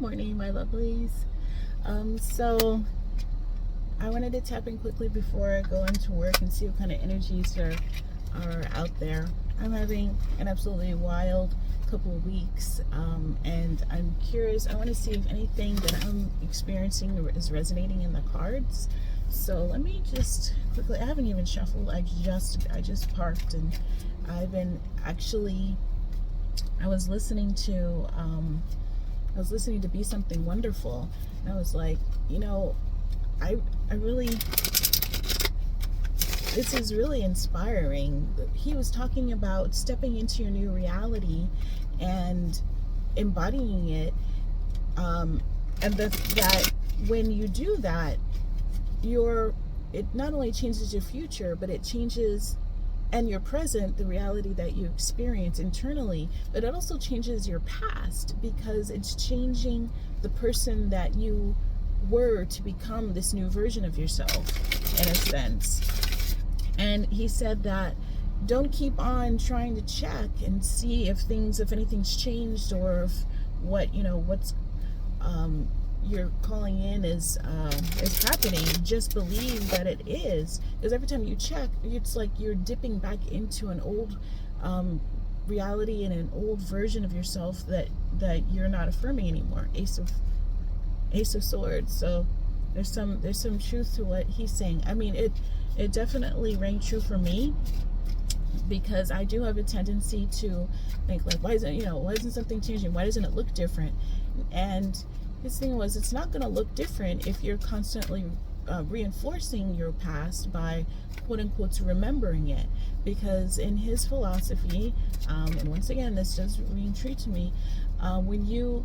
Good morning, my lovelies. So I wanted to tap in quickly before I go into work and see what kind of energies are out there. I'm having an absolutely wild couple of weeks, and I'm curious. I want to see if anything that I'm experiencing is resonating in the cards. So let me just quickly. I haven't even shuffled. I just parked, and I've been actually. I was listening to Be Something Wonderful, and I was like, I really, this is really inspiring. He was talking about stepping into your new reality and embodying it, and that when you do that, it not only changes your future, but it changes and your present, the reality that you experience internally, but it also changes your past, because it's changing the person that you were to become this new version of yourself, in a sense. And he said that don't keep on trying to check and see if anything's changed, or if what's you're calling in is happening. Just believe that it is, because every time you check, it's like you're dipping back into an old reality and an old version of yourself that you're not affirming anymore. Ace of Swords. So there's some truth to what he's saying. I mean, it definitely rang true for me, because I do have a tendency to think like, why isn't something changing? Why doesn't it look different? And his thing was, it's not going to look different if you're constantly reinforcing your past by quote unquote remembering it. Because in his philosophy, and once again, this does ring true to me, when you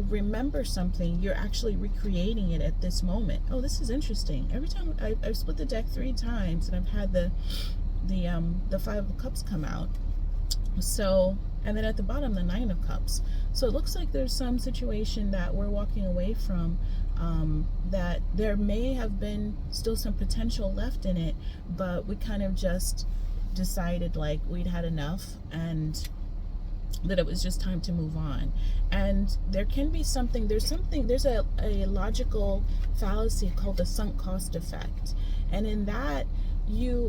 remember something, you're actually recreating it at this moment. Oh, this is interesting. Every time I've split the deck 3 times, and I've had the 5 of Cups come out. So, and then at the bottom, the 9 of Cups. So it looks like there's some situation that we're walking away from, that there may have been still some potential left in it, but we kind of just decided like we'd had enough, and that it was just time to move on. And there can be there's a logical fallacy called the sunk cost effect. And in that,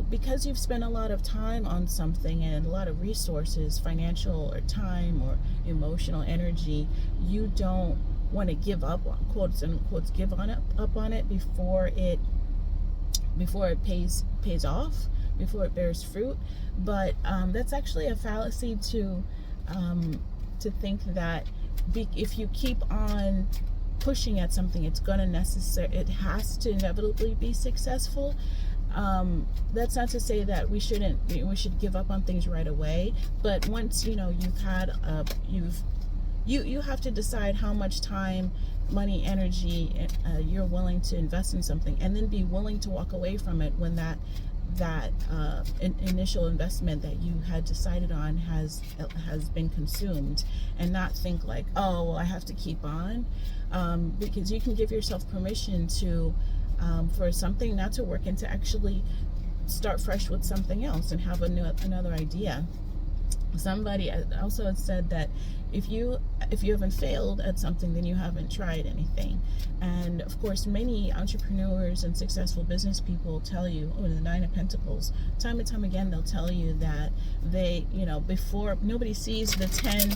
because you've spent a lot of time on something and a lot of resources, financial or time or emotional energy, you don't want to give up, quotes and quotes, give up on it before it pays off, before it bears fruit. But that's actually a fallacy to think that if you keep on pushing at something, it has to inevitably be successful. That's not to say that we should give up on things right away, but once you have to decide how much time, money, energy you're willing to invest in something, and then be willing to walk away from it when that initial investment that you had decided on has been consumed, and not think like, oh well, I have to keep on, because you can give yourself permission to for something not to work, and to actually start fresh with something else and have another idea. Somebody also had said that if you haven't failed at something, then you haven't tried anything. And of course, many entrepreneurs and successful business people tell you, the 9 of Pentacles, time and time again, they'll tell you that they, before, nobody sees the 10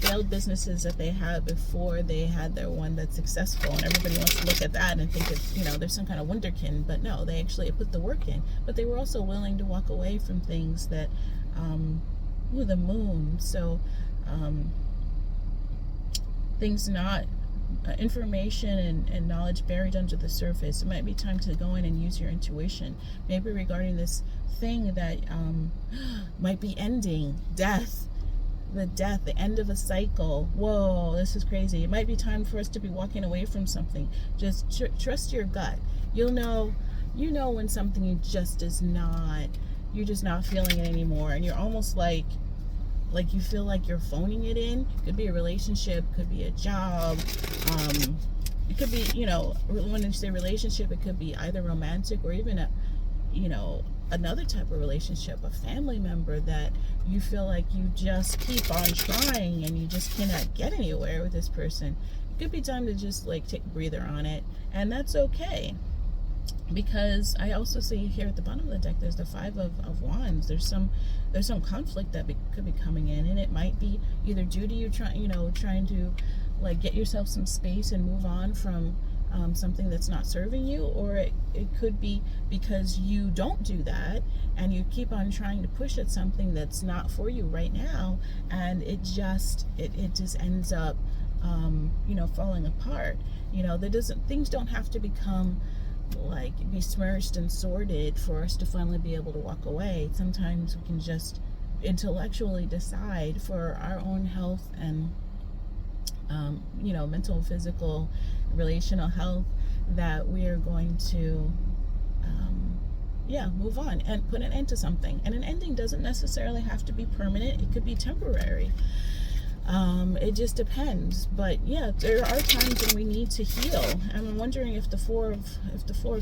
failed businesses that they had before they had their one that's successful, and everybody wants to look at that and think it's, there's some kind of wonderkin. But no, they actually put the work in, but they were also willing to walk away from things that the Moon. So things not information and knowledge buried under the surface. It might be time to go in and use your intuition, maybe regarding this thing that might be ending, the end of a cycle. Whoa, this is crazy. It might be time for us to be walking away from something. Just trust your gut. You'll know when something you're just not feeling it anymore, and you're almost like you feel like you're phoning it in. Could be a relationship, could be a job, it could be, when you say relationship, it could be either romantic or even another type of relationship, a family member that you feel like you just keep on trying and you just cannot get anywhere with this person. could be time to just like take a breather on it, and that's okay. Because I also see here at the bottom of the deck, there's the Five of Wands. There's some conflict that could be coming in, and it might be either due to you trying to like get yourself some space and move on from something that's not serving you, or it could be because you don't do that and you keep on trying to push at something that's not for you right now, and it just ends up falling apart. Things don't have to become like besmirched and sordid for us to finally be able to walk away. Sometimes we can just intellectually decide for our own health and mental, physical, relational health, that we are going to move on and put an end to something. And an ending doesn't necessarily have to be permanent. It could be temporary. It just depends. But yeah, there are times when we need to heal. And I'm wondering if the Four of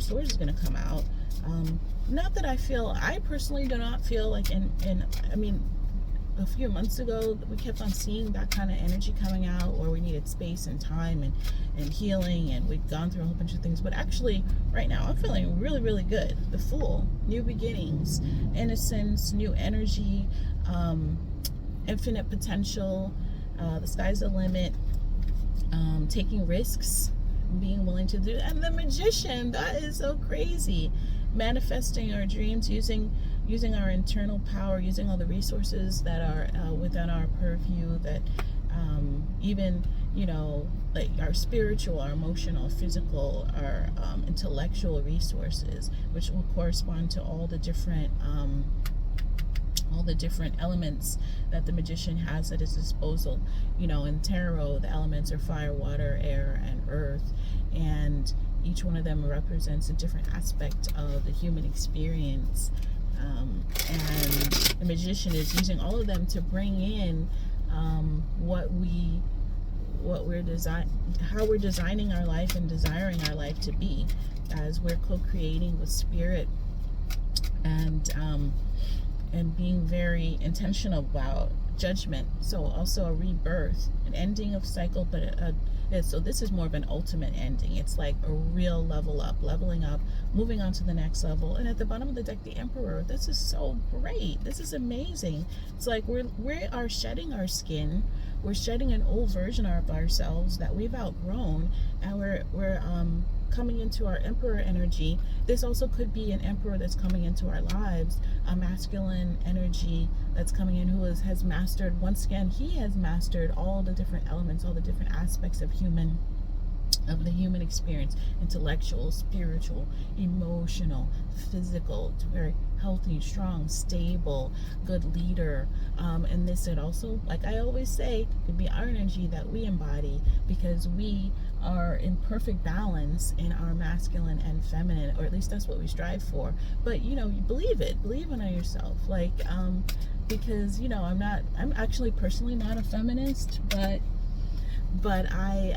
Swords is going to come out. Not that I personally do not feel like a few months ago we kept on seeing that kind of energy coming out, where we needed space and time and healing, and we'd gone through a whole bunch of things. But actually right now I'm feeling really, really good. The Fool, new beginnings, innocence, new energy, infinite potential, the sky's the limit, taking risks, being willing to do. And the Magician, that is so crazy. Manifesting our dreams, using our internal power, using all the resources that are within our purview, that even like our spiritual, our emotional, physical, our intellectual resources, which will correspond to all the different elements that the Magician has at his disposal. In tarot, the elements are fire, water, air, and earth, and each one of them represents a different aspect of the human experience. And the Magician is using all of them to bring in how we're designing our life and desiring our life to be, as we're co-creating with spirit, and being very intentional about judgment. So also a rebirth, an ending of cycle, but so this is more of an ultimate ending. It's like a real leveling up, moving on to the next level. And at the bottom of the deck, the Emperor. This is so great. This is amazing. It's like we are shedding our skin. We're shedding an old version of ourselves that we've outgrown, and we're coming into our Emperor energy. This also could be an Emperor that's coming into our lives, a masculine energy that's coming in, who has mastered, once again, he has mastered all the different elements, all the different aspects of the human experience: intellectual, spiritual, emotional, physical. It's very healthy, strong, stable, good leader. And this, it also, like I always say, could be our energy that we embody, because we are in perfect balance in our masculine and feminine, or at least that's what we strive for. But you believe in yourself, like because I'm actually personally not a feminist, but I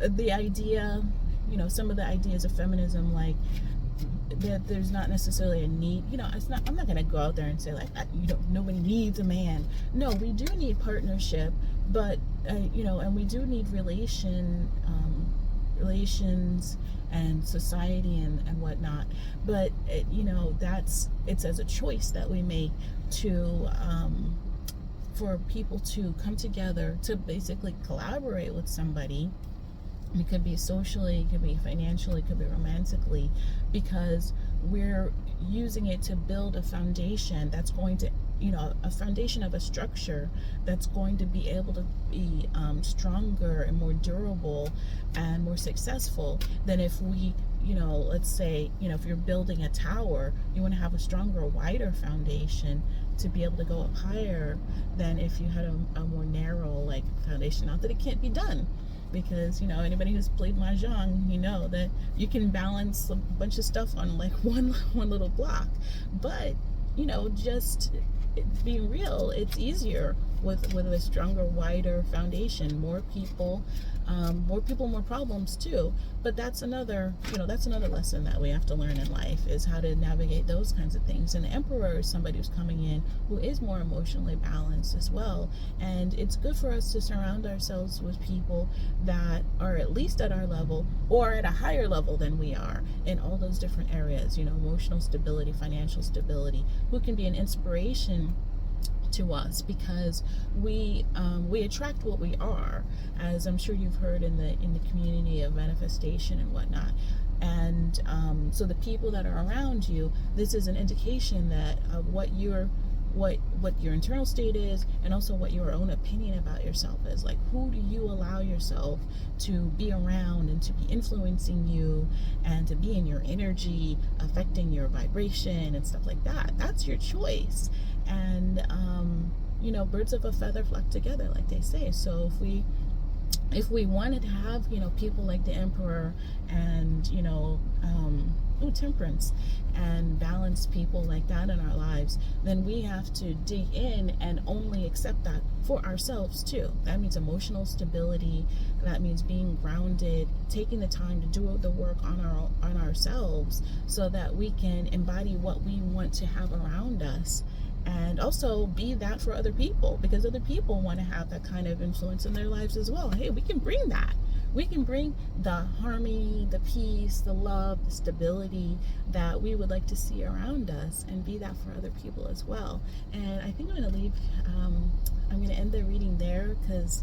the idea, some of the ideas of feminism, like that there's not necessarily a need, I'm not going to go out there and say like, nobody needs a man. No, we do need partnership, but and we do need relations and society and whatnot. But it's as a choice that we make to for people to come together to basically collaborate with somebody. It could be socially, it could be financially, it could be romantically, because we're using it to build a foundation that's going to, a foundation of a structure that's going to be able to be stronger and more durable and more successful than if we, let's say, if you're building a tower, you want to have a stronger, wider foundation to be able to go up higher than if you had a more narrow, like, foundation. Not that it can't be done, because anybody who's played mahjong, that you can balance a bunch of stuff on like one little block. But just being real, it's easier with a stronger, wider foundation. More people, more problems too. But that's another, that's another lesson that we have to learn in life, is how to navigate those kinds of things. And the Emperor is somebody who's coming in who is more emotionally balanced as well. And it's good for us to surround ourselves with people that are at least at our level or at a higher level than we are in all those different areas, emotional stability, financial stability, who can be an inspiration to us, because we attract what we are, as I'm sure you've heard in the community of manifestation and whatnot. And so the people that are around you, this is an indication that of what your internal state is, and also what your own opinion about yourself is. Like, who do you allow yourself to be around and to be influencing you and to be in your energy, affecting your vibration and stuff like that? That's your choice. And birds of a feather flock together, like they say. So if we wanted to have people like the Emperor and temperance and balanced people like that in our lives, then we have to dig in and only accept that for ourselves too. That means emotional stability. That means being grounded, taking the time to do the work on ourselves, so that we can embody what we want to have around us. And also be that for other people, because other people want to have that kind of influence in their lives as well. Hey, we can bring that. We can bring the harmony, the peace, the love, the stability that we would like to see around us, and be that for other people as well. And I think I'm going to leave, I'm going to end the reading there, because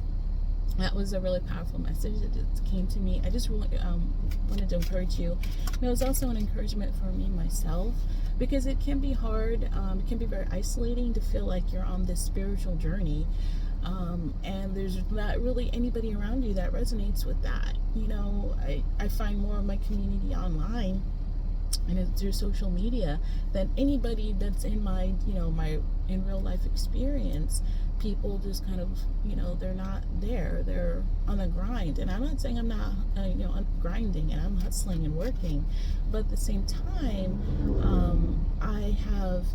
that was a really powerful message that just came to me. I just wanted to encourage you. And it was also an encouragement for me myself, because it can be hard. It can be very isolating to feel like you're on this spiritual journey, and there's not really anybody around you that resonates with that. I find more of my community online and it's through social media than anybody that's in my my in real life experience. People just kind of they're not there, they're on the grind. And I'm not saying I'm not I'm grinding and I'm hustling and working, but at the same time I have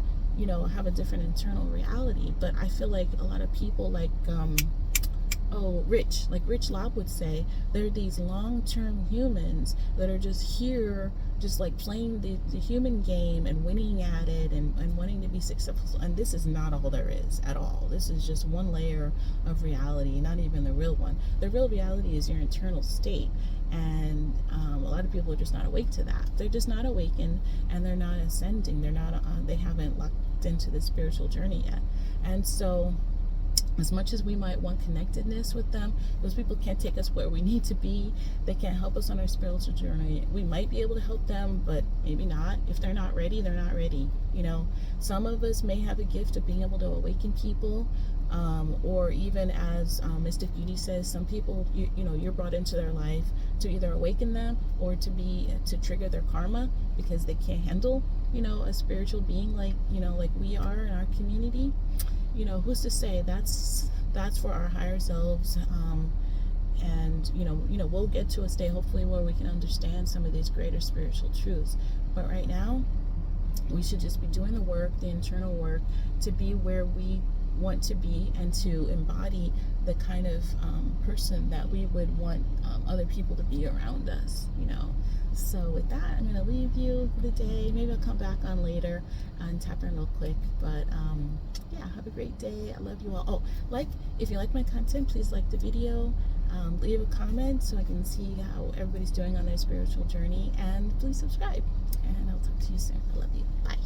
have a different internal reality. But I feel like a lot of people, like Rich Lob would say, they're these long-term humans that are just here, just like playing the human game and winning at it and wanting to be successful. And this is not all there is at all. This is just one layer of reality, not even the real one. The real reality is your internal state. And a lot of people are just not awake to that. They're just not awakened, and they're not ascending. They haven't locked into the spiritual journey yet. And so, as much as we might want connectedness with them, those people can't take us where we need to be. They can't help us on our spiritual journey. We might be able to help them, but maybe not. If they're not ready, they're not ready. Some of us may have a gift of being able to awaken people, or even as Mystic Beauty says, some people you're brought into their life to either awaken them or to trigger their karma, because they can't handle a spiritual being like we are in our community. Who's to say? That's for our higher selves, and we'll get to a state hopefully where we can understand some of these greater spiritual truths. But right now, we should just be doing the work, the internal work, to be where we want to be and to embody the kind of person that we would want other people to be around us. So with that, I'm going to leave you for the day. Maybe I'll come back on later and tap in real quick. But yeah, have a great day. I love you all. Oh, if you like my content, please like the video. Leave a comment so I can see how everybody's doing on their spiritual journey. And please subscribe. And I'll talk to you soon. I love you. Bye.